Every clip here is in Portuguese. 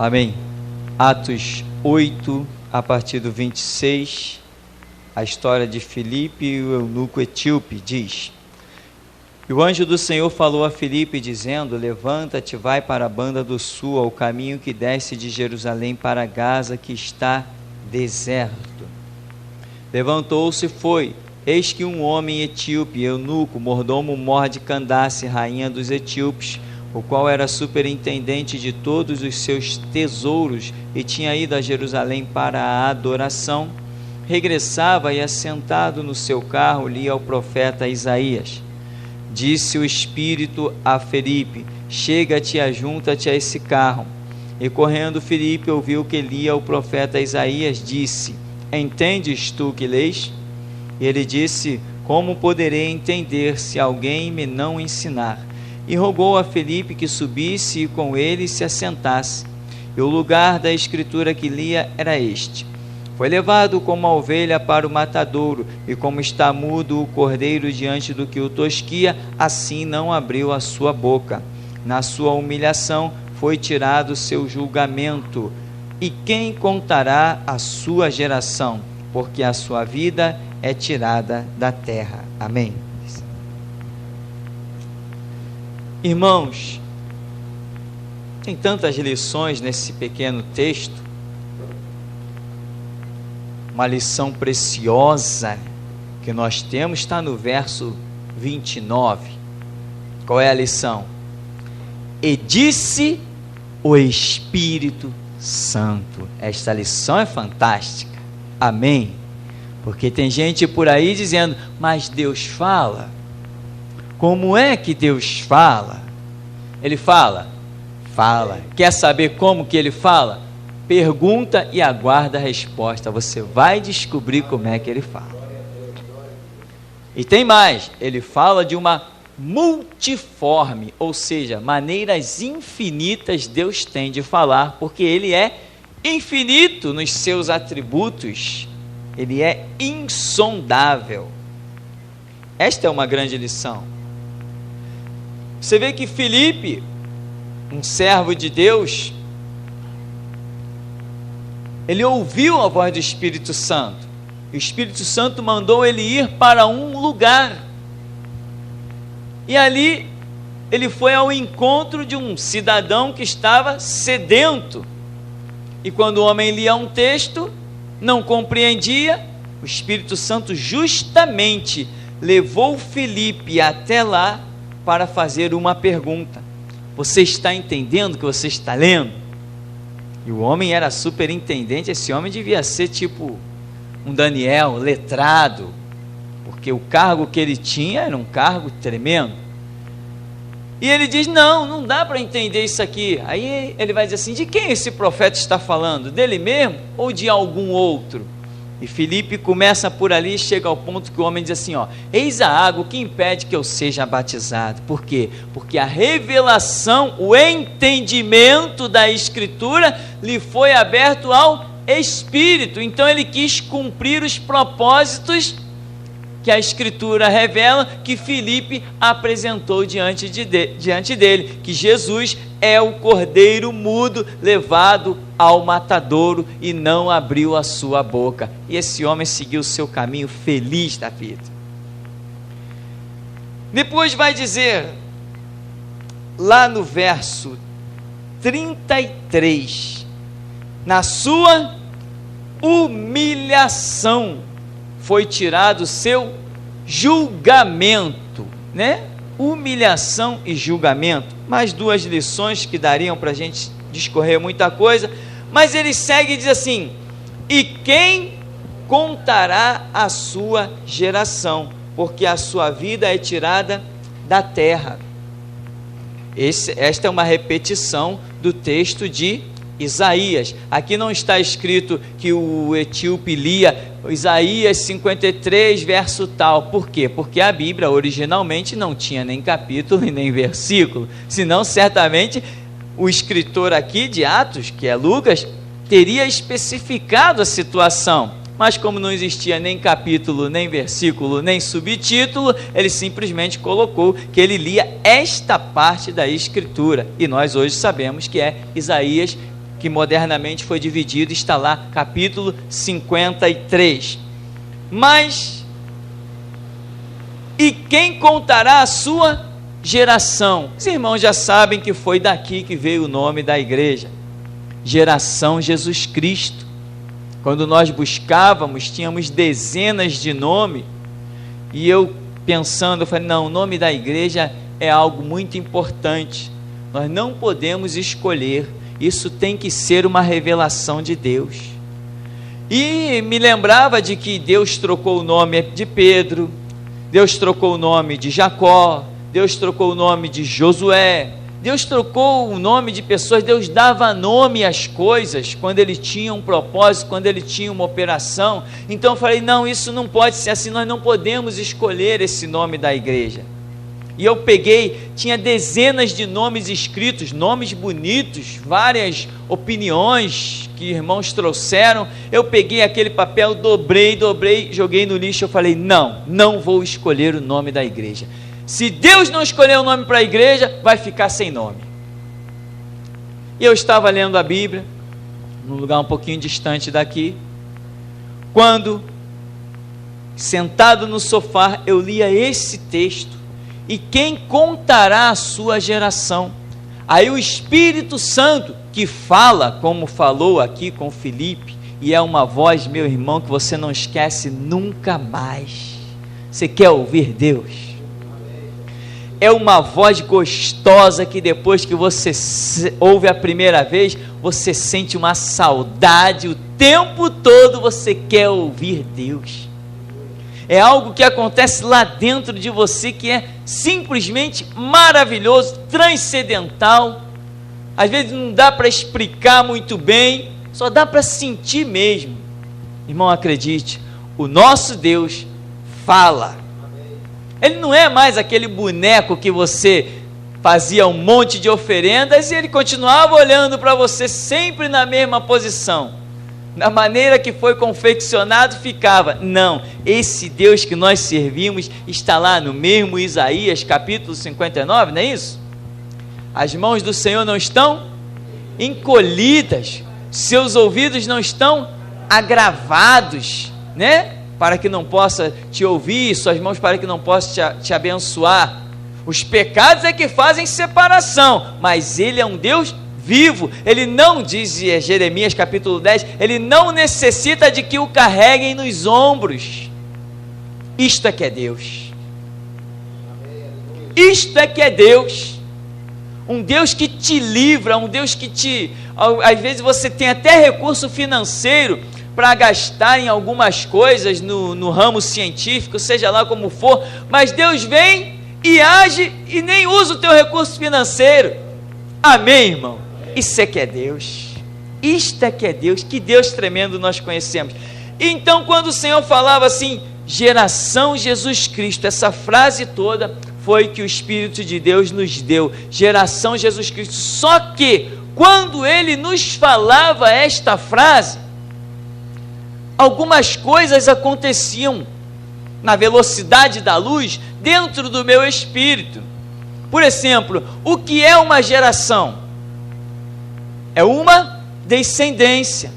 Amém. Atos 8, a partir do 26, a história de Filipe e o eunuco etíope diz: E o anjo do Senhor falou a Filipe, dizendo: Levanta-te, vai para a banda do sul, ao caminho que desce de Jerusalém para Gaza, que está deserto. Levantou-se e foi. Eis que um homem etíope, eunuco, mordomo-mor de Candace, rainha dos etíopes, o qual era superintendente de todos os seus tesouros e tinha ido a Jerusalém para a adoração, regressava e, assentado no seu carro, lia ao profeta Isaías. Disse o Espírito a Filipe: Chega-te e ajunta-te a esse carro. E correndo Filipe ouviu que lia o profeta Isaías, disse: Entendes tu que lês? E ele disse: Como poderei entender se alguém me não ensinar? E rogou a Filipe que subisse e com ele se assentasse. E o lugar da escritura que lia era este: Foi levado como a ovelha para o matadouro, e como está mudo o cordeiro diante do que o tosquia, assim não abriu a sua boca. Na sua humilhação foi tirado o seu julgamento. E quem contará a sua geração? Porque a sua vida é tirada da terra. Amém. Irmãos, tem tantas lições nesse pequeno texto. Uma lição preciosa que nós temos está no verso 29. Qual é a lição? E disse o Espírito Santo. Esta lição é fantástica. Amém. Porque tem gente por aí dizendo: mas Deus fala. Como é que Deus fala? Ele fala? Fala. Quer saber como que ele fala? Pergunta e aguarda a resposta. Você vai descobrir como é que ele fala. E tem mais. Ele fala de uma multiforme, ou seja, maneiras infinitas Deus tem de falar, porque ele é infinito nos seus atributos. Ele é insondável. Esta é uma grande lição. Você vê que Filipe, um servo de Deus, ele ouviu a voz do Espírito Santo. O Espírito Santo mandou ele ir para um lugar. E ali ele foi ao encontro de um cidadão que estava sedento. E quando o homem lia um texto, não compreendia, o Espírito Santo justamente levou Filipe até lá para fazer uma pergunta: você está entendendo o que você está lendo? E o homem era superintendente. Esse homem devia ser tipo um Daniel, letrado, porque o cargo que ele tinha era um cargo tremendo. E ele diz: não dá para entender isso aqui. Aí ele vai dizer assim: de quem esse profeta está falando? Dele mesmo ou de algum outro? E Filipe começa por ali e chega ao ponto que o homem diz assim: eis a água, o que impede que eu seja batizado? Por quê? Porque a revelação, o entendimento da Escritura lhe foi aberto ao Espírito. Então ele quis cumprir os propósitos que a Escritura revela, que Filipe apresentou diante dele, que Jesus é o cordeiro mudo levado ao matadouro e não abriu a sua boca. E esse homem seguiu o seu caminho feliz da vida. Depois vai dizer, lá no verso 33, na sua humilhação foi tirado o seu julgamento, né? Humilhação e julgamento. Mais duas lições que dariam para a gente discorrer muita coisa, mas ele segue e diz assim: e quem contará a sua geração? Porque a sua vida é tirada da terra. Esta é uma repetição do texto de Isaías. Aqui não está escrito que o etíope lia Isaías 53, verso tal. Por quê? Porque a Bíblia originalmente não tinha nem capítulo e nem versículo. Senão, certamente, o escritor aqui de Atos, que é Lucas, teria especificado a situação. Mas como não existia nem capítulo, nem versículo, nem subtítulo, ele simplesmente colocou que ele lia esta parte da Escritura. E nós hoje sabemos que é Isaías que modernamente foi dividido, está lá, capítulo 53. Mas, e quem contará a sua geração? Os irmãos já sabem que foi daqui que veio o nome da igreja, Geração Jesus Cristo. Quando nós buscávamos, tínhamos dezenas de nomes, e eu pensando, eu falei, não, o nome da igreja é algo muito importante, nós não podemos escolher, isso tem que ser uma revelação de Deus. E me lembrava de que Deus trocou o nome de Pedro, Deus trocou o nome de Jacó, Deus trocou o nome de Josué, Deus trocou o nome de pessoas, Deus dava nome às coisas, quando Ele tinha um propósito, quando Ele tinha uma operação. Então eu falei, não, isso não pode ser assim, nós não podemos escolher esse nome da igreja. E eu peguei, tinha dezenas de nomes escritos, nomes bonitos, várias opiniões que irmãos trouxeram. Eu peguei aquele papel, dobrei, joguei no lixo. Eu falei, não vou escolher o nome da igreja. Se Deus não escolher o nome para a igreja, vai ficar sem nome. E eu estava lendo a Bíblia, num lugar um pouquinho distante daqui, quando, sentado no sofá, eu lia esse texto, e quem contará a sua geração? Aí o Espírito Santo, que fala, como falou aqui com Felipe, e é uma voz, meu irmão, que você não esquece nunca mais. Você quer ouvir Deus? É uma voz gostosa que depois que você ouve a primeira vez, você sente uma saudade, o tempo todo você quer ouvir Deus. É algo que acontece lá dentro de você que é simplesmente maravilhoso, transcendental. Às vezes não dá para explicar muito bem, só dá para sentir mesmo. Irmão, acredite, o nosso Deus fala. Ele não é mais aquele boneco que você fazia um monte de oferendas e ele continuava olhando para você sempre na mesma posição. Da maneira que foi confeccionado ficava. Não, esse Deus que nós servimos está lá no mesmo Isaías capítulo 59, não é isso? As mãos do Senhor não estão encolhidas, seus ouvidos não estão agravados, né? Para que não possa te ouvir, suas mãos para que não possa te abençoar. Os pecados é que fazem separação, mas Ele é um Deus vivo. Ele não, diz Jeremias capítulo 10, Ele não necessita de que o carreguem nos ombros. Isto é que é Deus. Isto é que é Deus. Um Deus que te livra, um Deus que te... Às vezes você tem até recurso financeiro para gastar em algumas coisas no ramo científico, seja lá como for, mas Deus vem e age e nem usa o teu recurso financeiro. Amém, irmão? Isso é que é Deus. Isto é que é Deus. Que Deus tremendo nós conhecemos. Então, quando o Senhor falava assim, Geração Jesus Cristo, essa frase toda foi que o Espírito de Deus nos deu, Geração Jesus Cristo. Só que, quando Ele nos falava esta frase, algumas coisas aconteciam na velocidade da luz dentro do meu espírito. Por exemplo, o que é uma geração? É uma descendência.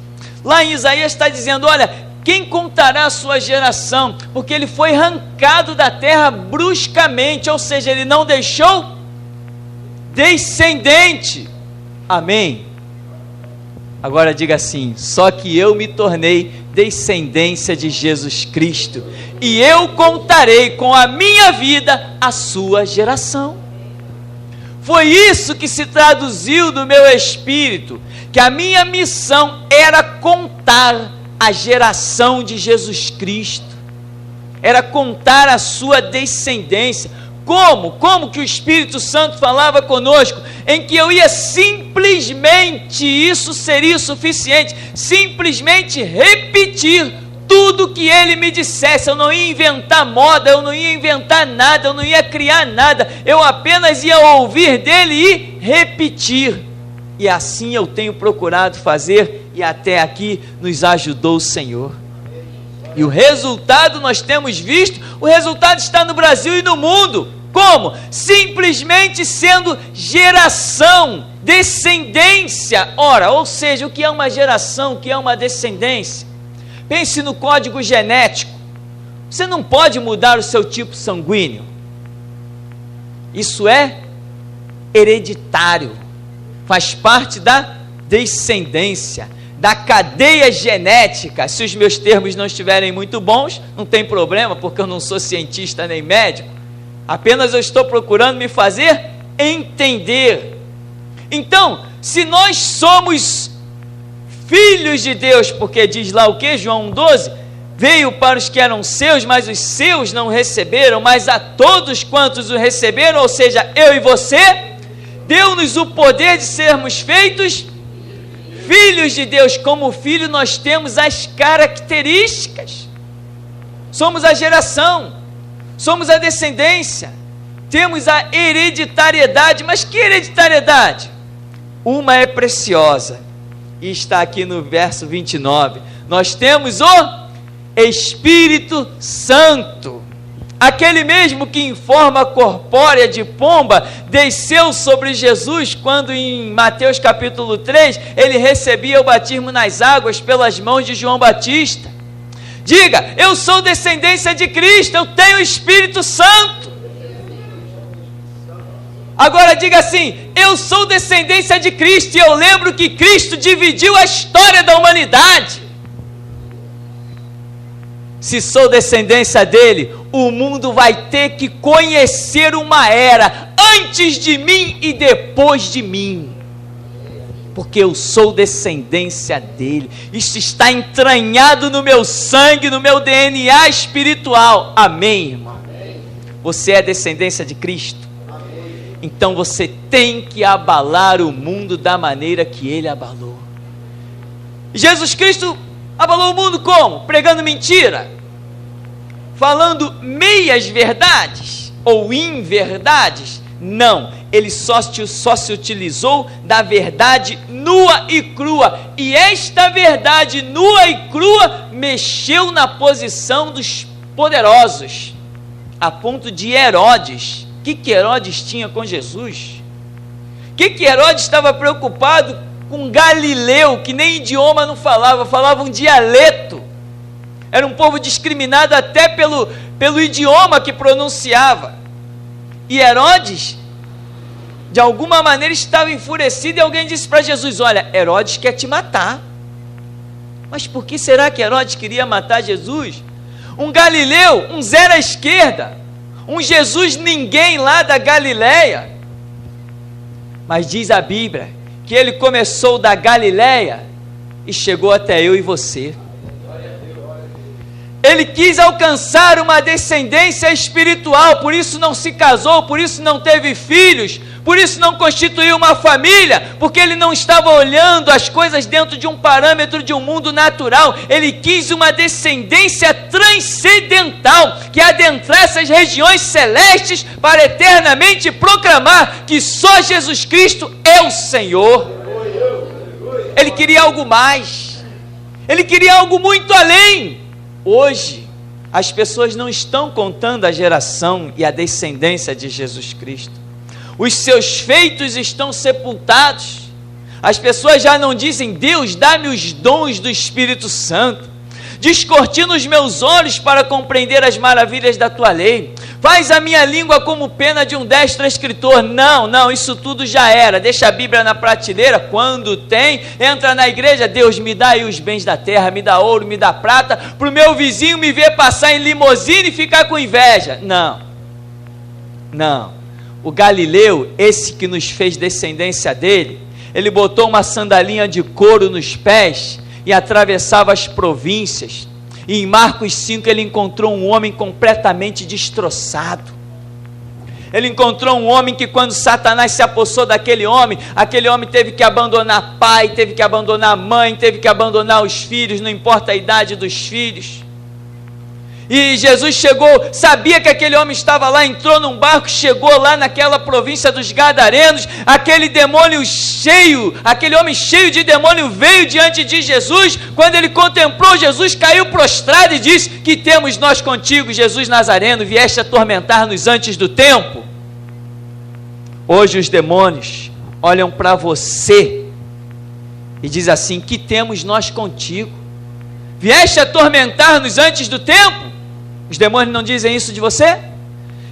Lá em Isaías está dizendo, olha, quem contará a sua geração? Porque ele foi arrancado da terra bruscamente, ou seja, ele não deixou descendente. Amém? Agora diga assim, só que eu me tornei descendência de Jesus Cristo, e eu contarei com a minha vida a sua geração. Foi isso que se traduziu do meu espírito, que a minha missão era contar a geração de Jesus Cristo, era contar a sua descendência. Como que o Espírito Santo falava conosco, em que eu ia simplesmente, isso seria suficiente, simplesmente repetir tudo que ele me dissesse. Eu não ia inventar moda, eu não ia inventar nada, eu não ia criar nada, eu apenas ia ouvir dele e repetir. E assim eu tenho procurado fazer, e até aqui nos ajudou o Senhor. E o resultado nós temos visto, o resultado está no Brasil e no mundo. Como? Simplesmente sendo geração, descendência. Ora, ou seja, o que é uma geração, o que é uma descendência? Pense no código genético. Você não pode mudar o seu tipo sanguíneo. Isso é hereditário. Faz parte da descendência, da cadeia genética. Se os meus termos não estiverem muito bons, não tem problema, porque eu não sou cientista nem médico. Apenas eu estou procurando me fazer entender. Então, se nós somos filhos de Deus, porque diz lá o que? João 1,12, veio para os que eram seus, mas os seus não receberam, mas a todos quantos o receberam, ou seja, eu e você, deu-nos o poder de sermos feitos filhos de Deus. Como filho nós temos as características, somos a geração, somos a descendência, temos a hereditariedade. Mas que hereditariedade? Uma é preciosa, e está aqui no verso 29, nós temos o Espírito Santo, aquele mesmo que em forma corpórea de pomba desceu sobre Jesus, quando em Mateus capítulo 3, ele recebia o batismo nas águas pelas mãos de João Batista. Diga, eu sou descendência de Cristo, eu tenho o Espírito Santo. Agora diga assim, eu sou descendência de Cristo, e eu lembro que Cristo dividiu a história da humanidade. Se sou descendência dele, o mundo vai ter que conhecer uma era antes de mim e depois de mim, porque eu sou descendência dele. Isso está entranhado no meu sangue, no meu DNA espiritual. Amém, irmão? Amém. Você é descendência de Cristo. Amém. Então você tem que abalar o mundo da maneira que ele abalou. Jesus Cristo abalou o mundo como? Pregando mentira, falando meias verdades ou inverdades? Não, ele só se utilizou da verdade nua e crua, e esta verdade nua e crua mexeu na posição dos poderosos, a ponto de Herodes. O que Herodes tinha com Jesus? O que Herodes estava preocupado com Galileu, que nem idioma não falava um dialeto, era um povo discriminado até pelo idioma que pronunciava. E Herodes, de alguma maneira, estava enfurecido, e alguém disse para Jesus: olha, Herodes quer te matar. Mas por que será que Herodes queria matar Jesus? Um Galileu, um zero à esquerda, um Jesus ninguém lá da Galileia. Mas diz a Bíblia que ele começou da Galileia e chegou até eu e você. Ele quis alcançar uma descendência espiritual, por isso não se casou, por isso não teve filhos, por isso não constituiu uma família, porque ele não estava olhando as coisas dentro de um parâmetro de um mundo natural. Ele quis uma descendência transcendental, que adentrasse as regiões celestes para eternamente proclamar que só Jesus Cristo é o Senhor. Ele queria algo mais, ele queria algo muito além. Hoje, as pessoas não estão contando a geração e a descendência de Jesus Cristo. Os seus feitos estão sepultados. As pessoas já não dizem: Deus, dá-me os dons do Espírito Santo. Descortina os meus olhos para compreender as maravilhas da tua lei. Faz a minha língua como pena de um destro escritor. Não, isso tudo já era. Deixa a Bíblia na prateleira. Quando tem, entra na igreja. Deus, me dá aí os bens da terra, me dá ouro, me dá prata, para o meu vizinho me ver passar em limusine e ficar com inveja. Não. O Galileu, esse que nos fez descendência dele, ele botou uma sandalinha de couro nos pés e atravessava as províncias. E em Marcos 5 ele encontrou um homem completamente destroçado. Ele encontrou um homem que, quando Satanás se apossou daquele homem, aquele homem teve que abandonar pai, teve que abandonar mãe, teve que abandonar os filhos, não importa a idade dos filhos. E Jesus chegou, sabia que aquele homem estava lá, entrou num barco, chegou lá naquela província dos Gadarenos, aquele demônio cheio, aquele homem cheio de demônio veio diante de Jesus. Quando ele contemplou Jesus, caiu prostrado e disse: que temos nós contigo, Jesus Nazareno? Vieste atormentar-nos antes do tempo? Hoje os demônios olham para você e diz assim: que temos nós contigo? Vieste atormentar-nos antes do tempo? Os demônios não dizem isso de você?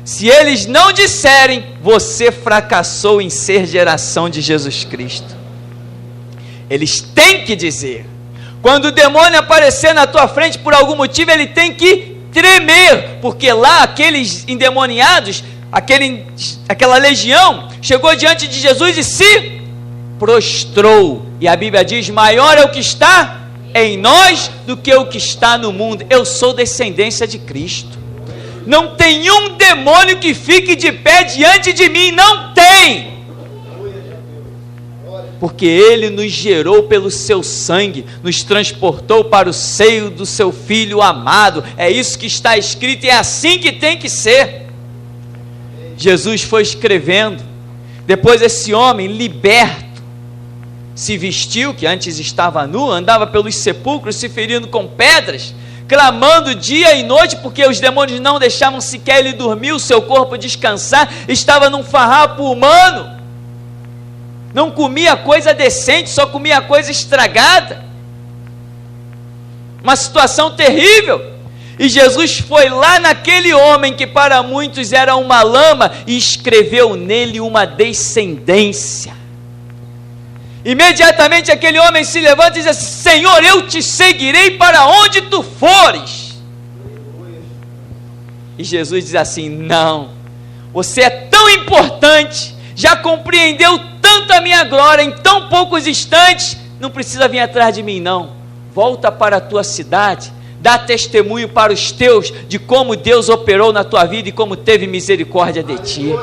Se eles não disserem, você fracassou em ser geração de Jesus Cristo. Eles têm que dizer. Quando o demônio aparecer na tua frente por algum motivo, ele tem que tremer, porque lá aqueles endemoniados, aquela legião, chegou diante de Jesus e se prostrou. E a Bíblia diz: maior é o que está em nós do que o que está no mundo. Eu sou descendência de Cristo. Não tem um demônio que fique de pé diante de mim, não tem. Porque Ele nos gerou pelo seu sangue, nos transportou para o seio do seu Filho amado. É isso que está escrito e é assim que tem que ser. Jesus foi escrevendo. Depois esse homem liberto se vestiu, que antes estava nu, andava pelos sepulcros se ferindo com pedras, clamando dia e noite, porque os demônios não deixavam sequer ele dormir, o seu corpo descansar, estava num farrapo humano, não comia coisa decente, só comia coisa estragada, uma situação terrível. E Jesus foi lá naquele homem que para muitos era uma lama e escreveu nele uma descendência. Imediatamente aquele homem se levanta e diz assim: Senhor, eu te seguirei para onde tu fores. E Jesus diz assim: não, você é tão importante, já compreendeu tanto a minha glória em tão poucos instantes, não precisa vir atrás de mim não. Volta para a tua cidade, dá testemunho para os teus de como Deus operou na tua vida e como teve misericórdia de ti.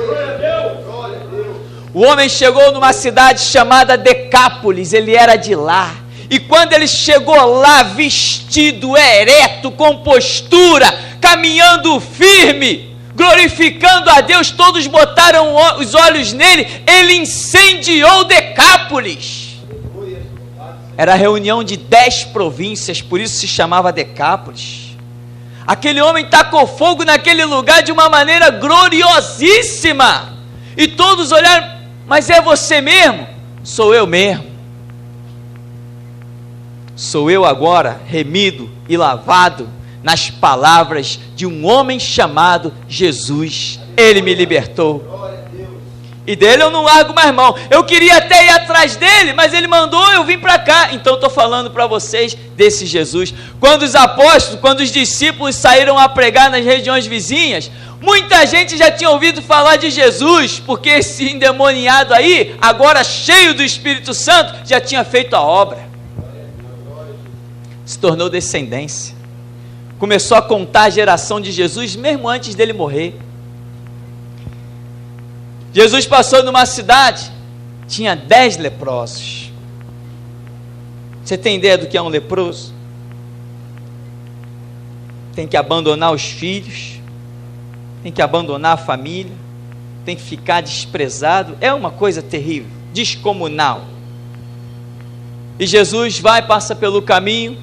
O homem chegou numa cidade chamada Decápolis, ele era de lá, e quando ele chegou lá, vestido, ereto, com postura, caminhando firme, glorificando a Deus, todos botaram os olhos nele, ele incendiou Decápolis. Era a reunião de 10 províncias, por isso se chamava Decápolis. Aquele homem tacou fogo naquele lugar de uma maneira gloriosíssima, e todos olharam: mas é você mesmo? Sou eu mesmo. Sou eu agora, remido e lavado nas palavras de um homem chamado Jesus. Ele me libertou. E dele eu não largo mais mão. Eu queria até ir atrás dele, mas ele mandou eu vim para cá. Então estou falando para vocês desse Jesus. Quando os apóstolos, quando os discípulos saíram a pregar nas regiões vizinhas, muita gente já tinha ouvido falar de Jesus, porque esse endemoniado aí, agora cheio do Espírito Santo, já tinha feito a obra. Se tornou descendência. Começou a contar a geração de Jesus, mesmo antes dele morrer. Jesus passou numa cidade, tinha 10 leprosos. Você tem ideia do que é um leproso? Tem que abandonar os filhos, tem que abandonar a família, tem que ficar desprezado. É uma coisa terrível, descomunal. E Jesus vai, passa pelo caminho,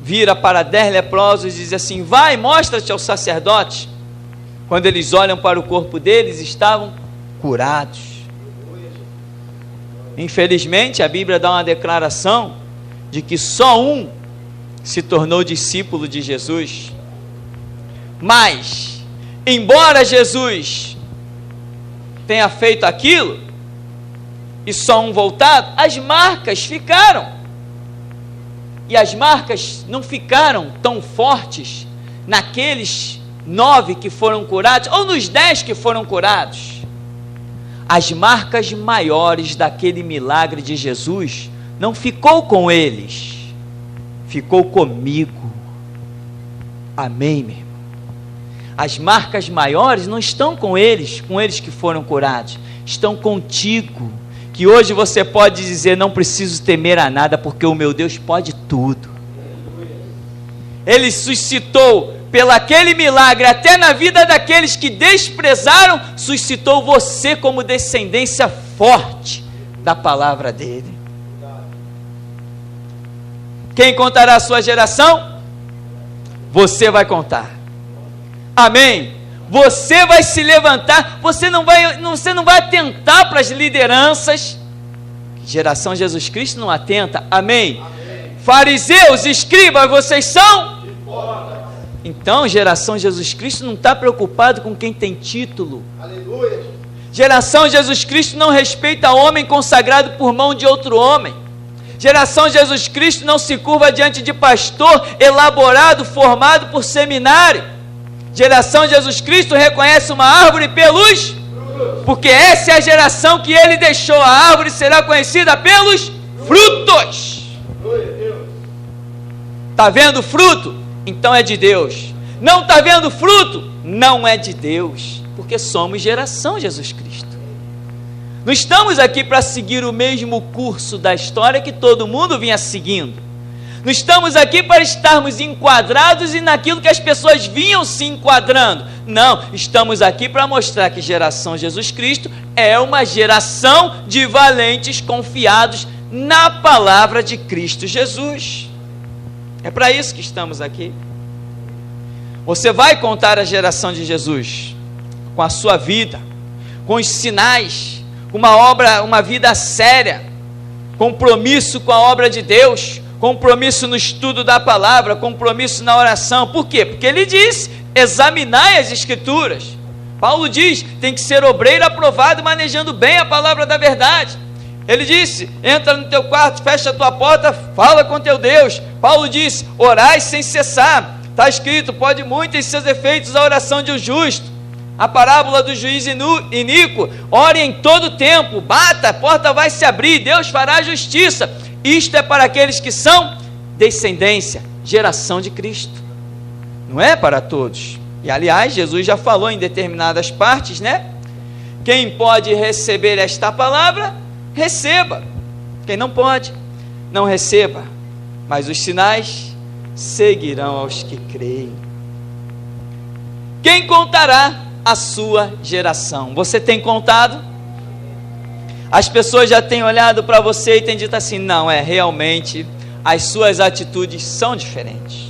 vira para 10 leprosos e diz assim: vai, mostra-te ao sacerdote. Quando eles olham para o corpo deles, estavam curados. Infelizmente, a Bíblia dá uma declaração de que só um se tornou discípulo de Jesus. Mas, embora Jesus tenha feito aquilo, e só um voltado, as marcas ficaram. E as marcas não ficaram tão fortes naqueles 9 que foram curados, ou nos 10 que foram curados. As marcas maiores daquele milagre de Jesus não ficou com eles, ficou comigo. Amém, meu irmão? As marcas maiores não estão com eles que foram curados, estão contigo, que hoje você pode dizer: não preciso temer a nada, porque o meu Deus pode tudo. Ele suscitou pelo aquele milagre, até na vida daqueles que desprezaram, suscitou você como descendência forte da palavra dele. Quem contará a sua geração? Você vai contar. Amém? Você vai se levantar, você não vai atentar para as lideranças. Geração Jesus Cristo não atenta. Amém? Amém. Fariseus, escribas, vocês são? Então, geração Jesus Cristo não está preocupado com quem tem título. Aleluia. Geração Jesus Cristo não respeita homem consagrado por mão de outro homem. Geração Jesus Cristo não se curva diante de pastor elaborado, formado por seminário. Geração Jesus Cristo reconhece uma árvore pelos, porque essa é a geração que ele deixou. A árvore será conhecida pelos frutos. Está vendo fruto? Então é de Deus. Não está vendo fruto? Não é de Deus, porque somos geração Jesus Cristo. Não estamos aqui para seguir o mesmo curso da história que todo mundo vinha seguindo. Não estamos aqui para estarmos enquadrados e naquilo que as pessoas vinham se enquadrando. Não, estamos aqui para mostrar que geração Jesus Cristo é uma geração de valentes confiados na palavra de Cristo Jesus. É para isso que estamos aqui. Você vai contar a geração de Jesus com a sua vida, com os sinais, com uma vida séria, compromisso com a obra de Deus, compromisso no estudo da palavra, compromisso na oração. Por quê? Porque ele diz, examinai as escrituras. Paulo diz, tem que ser obreiro aprovado, manejando bem a palavra da verdade. Ele disse, entra no teu quarto, fecha a tua porta, fala com teu Deus. Paulo disse, orai sem cessar. Está escrito, pode muito em seus efeitos a oração de um justo. A parábola do juiz iníquo, ore em todo tempo, bata, a porta vai se abrir, Deus fará justiça. Isto é para aqueles que são descendência, geração de Cristo. Não é para todos. E aliás, Jesus já falou em determinadas partes, né? Quem pode receber esta palavra, receba. Quem não pode, não receba. Mas os sinais seguirão aos que creem. Quem contará a sua geração? Você tem contado? As pessoas já têm olhado para você e têm dito assim, não, realmente, as suas atitudes são diferentes.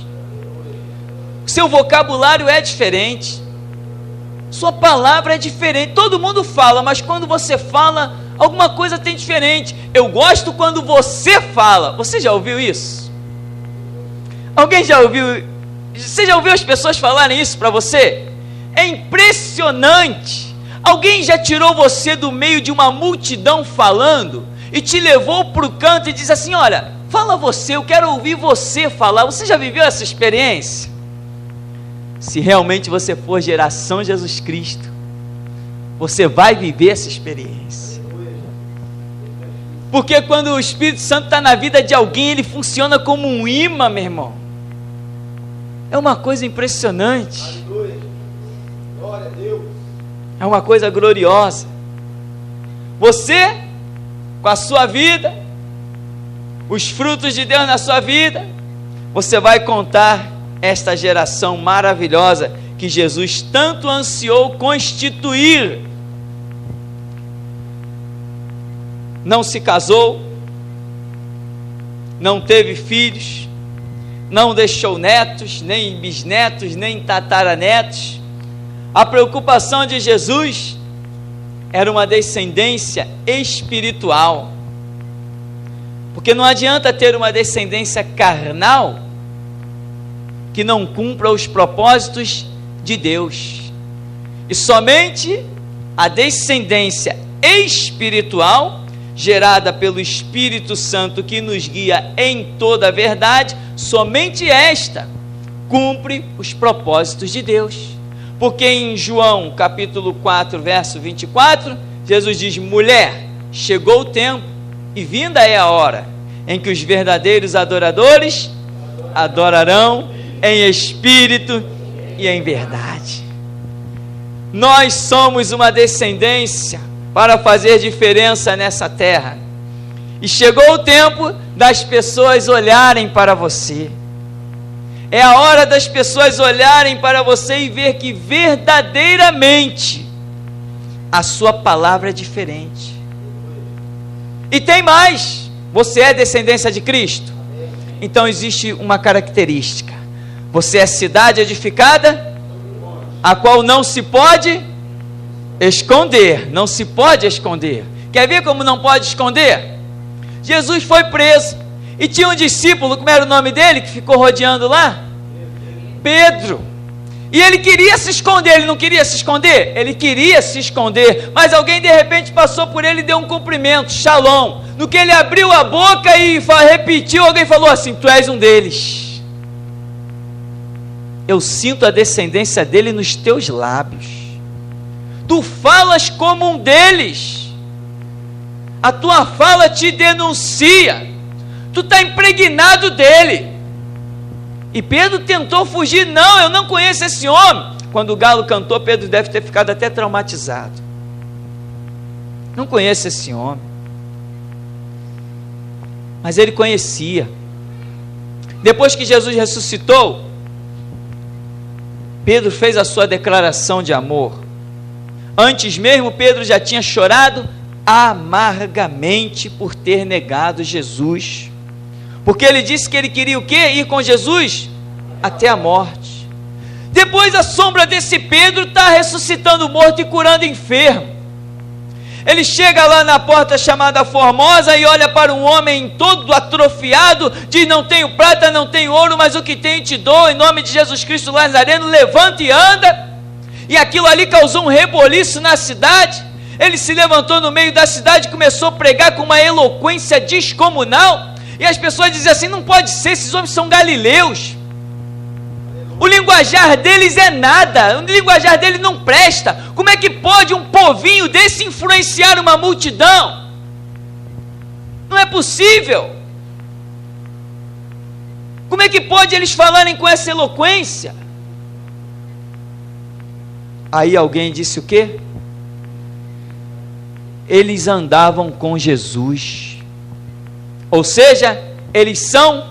O seu vocabulário é diferente. Sua palavra é diferente. Todo mundo fala, mas quando você fala, alguma coisa tem diferente. Eu gosto quando você fala. Você já ouviu isso? Alguém já ouviu? Você já ouviu as pessoas falarem isso para você? É impressionante. Alguém já tirou você do meio de uma multidão falando e te levou para o canto e disse assim, olha, fala você, eu quero ouvir você falar. Você já viveu essa experiência? Se realmente você for geração Jesus Cristo, você vai viver essa experiência. Porque quando o Espírito Santo está na vida de alguém, ele funciona como um imã, meu irmão. É uma coisa impressionante. Aleluia. Glória a Deus. É uma coisa gloriosa. Você, com a sua vida, os frutos de Deus na sua vida, você vai contar esta geração maravilhosa que Jesus tanto ansiou constituir. Não se casou, não teve filhos, não deixou netos, nem bisnetos, nem tataranetos. A preocupação de Jesus era uma descendência espiritual, porque não adianta ter uma descendência carnal que não cumpra os propósitos de Deus, e somente a descendência espiritual, gerada pelo Espírito Santo que nos guia em toda a verdade, somente esta cumpre os propósitos de Deus. Porque em João capítulo 4, verso 24, Jesus diz, mulher, chegou o tempo e vinda é a hora em que os verdadeiros adoradores adorarão em espírito e em verdade. Nós somos uma descendência para fazer diferença nessa terra. E chegou o tempo das pessoas olharem para você. É a hora das pessoas olharem para você e ver que verdadeiramente a sua palavra é diferente. E tem mais, você é descendência de Cristo? Então existe uma característica: você é cidade edificada, a qual não se pode esconder. Não se pode esconder. Quer ver como não pode esconder? Jesus foi preso, e tinha um discípulo, como era o nome dele, que ficou rodeando lá? Pedro. E ele queria se esconder. Ele não queria se esconder? Ele queria se esconder, mas alguém de repente passou por ele e deu um cumprimento, shalom. No que ele abriu a boca e repetiu, alguém falou assim: tu és um deles. Eu sinto a descendência dele nos teus lábios. Tu falas como um deles. A tua fala te denuncia. Tu está impregnado dele. E Pedro tentou fugir. Não, eu não conheço esse homem. Quando o galo cantou, Pedro deve ter ficado até traumatizado. Não conheço esse homem. Mas ele conhecia. Depois que Jesus ressuscitou, Pedro fez a sua declaração de amor. Antes mesmo, Pedro já tinha chorado amargamente por ter negado Jesus. Porque ele disse que ele queria o quê? Ir com Jesus até a morte. Depois a sombra desse Pedro está ressuscitando morto e curando enfermo. Ele chega lá na porta chamada Formosa e olha para um homem todo atrofiado, diz: não tenho prata, não tenho ouro, mas o que tenho te dou, em nome de Jesus Cristo Nazareno, levanta e anda. E aquilo ali causou um reboliço na cidade. Ele se levantou no meio da cidade e começou a pregar com uma eloquência descomunal. E as pessoas diziam assim: não pode ser, esses homens são galileus. O linguajar deles é nada, o linguajar dele não presta. Como é que pode um povinho desse influenciar uma multidão? Não é possível. Como é que pode eles falarem com essa eloquência? Aí alguém disse o quê? Eles andavam com Jesus. Ou seja, eles são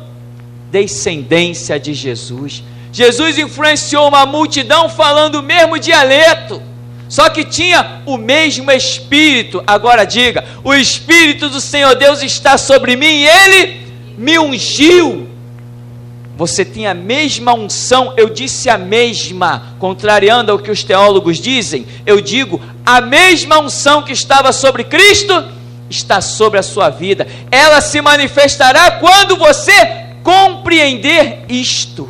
descendência de Jesus. Jesus influenciou uma multidão falando o mesmo dialeto, só que tinha o mesmo Espírito. Agora diga: o Espírito do Senhor Deus está sobre mim e Ele me ungiu. Você tinha a mesma unção. Eu disse a mesma, contrariando ao que os teólogos dizem. Eu digo, a mesma unção que estava sobre Cristo está sobre a sua vida. Ela se manifestará quando você compreender isto.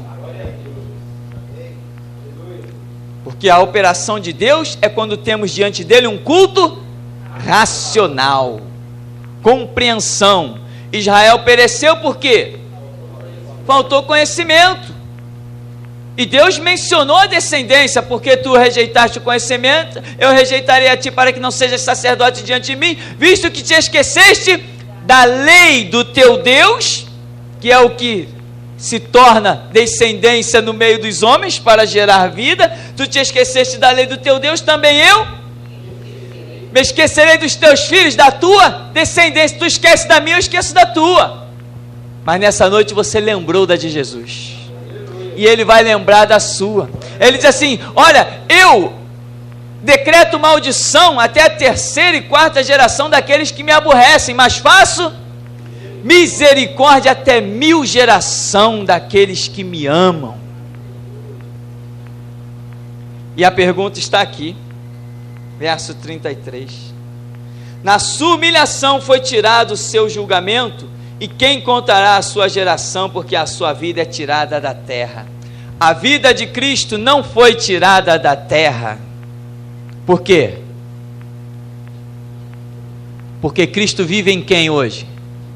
Porque a operação de Deus é quando temos diante dele um culto racional, compreensão. Israel pereceu por quê? Faltou conhecimento. E Deus mencionou a descendência: porque tu rejeitaste o conhecimento, eu rejeitarei a ti para que não sejas sacerdote diante de mim, visto que te esqueceste da lei do teu Deus, que é o que se torna descendência no meio dos homens para gerar vida. Tu te esqueceste da lei do teu Deus, também eu me esquecerei dos teus filhos, da tua descendência. Tu esquece da minha, eu esqueço da tua. Mas nessa noite você lembrou da de Jesus, e Ele vai lembrar da sua. Ele diz assim: olha, eu decreto maldição até a terceira e quarta geração daqueles que me aborrecem, mas faço misericórdia até 1000 geração daqueles que me amam. E a pergunta está aqui, verso 33. Na sua humilhação foi tirado o seu julgamento, e quem contará a sua geração, porque a sua vida é tirada da terra. A vida de Cristo não foi tirada da terra. Por quê? Porque Cristo vive em quem hoje?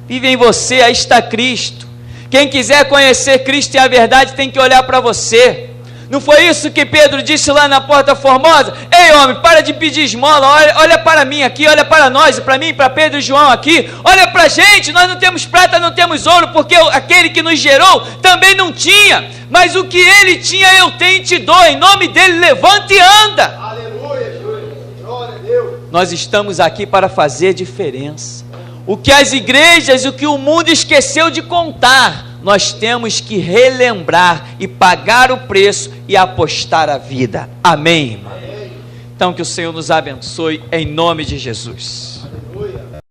Vive em você. Aí está Cristo. Quem quiser conhecer Cristo e a verdade tem que olhar para você. Não foi isso que Pedro disse lá na porta Formosa? Ei homem, para de pedir esmola, olha para mim aqui, olha para nós, para mim, para Pedro e João aqui, olha para a gente. Nós não temos prata, não temos ouro, porque aquele que nos gerou também não tinha, mas o que ele tinha eu tenho e te dou. Em nome dele, levanta e anda. Aleluia, glória a Deus. Nós estamos aqui para fazer diferença. O que as igrejas, o que o mundo esqueceu de contar, nós temos que relembrar e pagar o preço e apostar a vida. Amém, irmão? Então que o Senhor nos abençoe em nome de Jesus.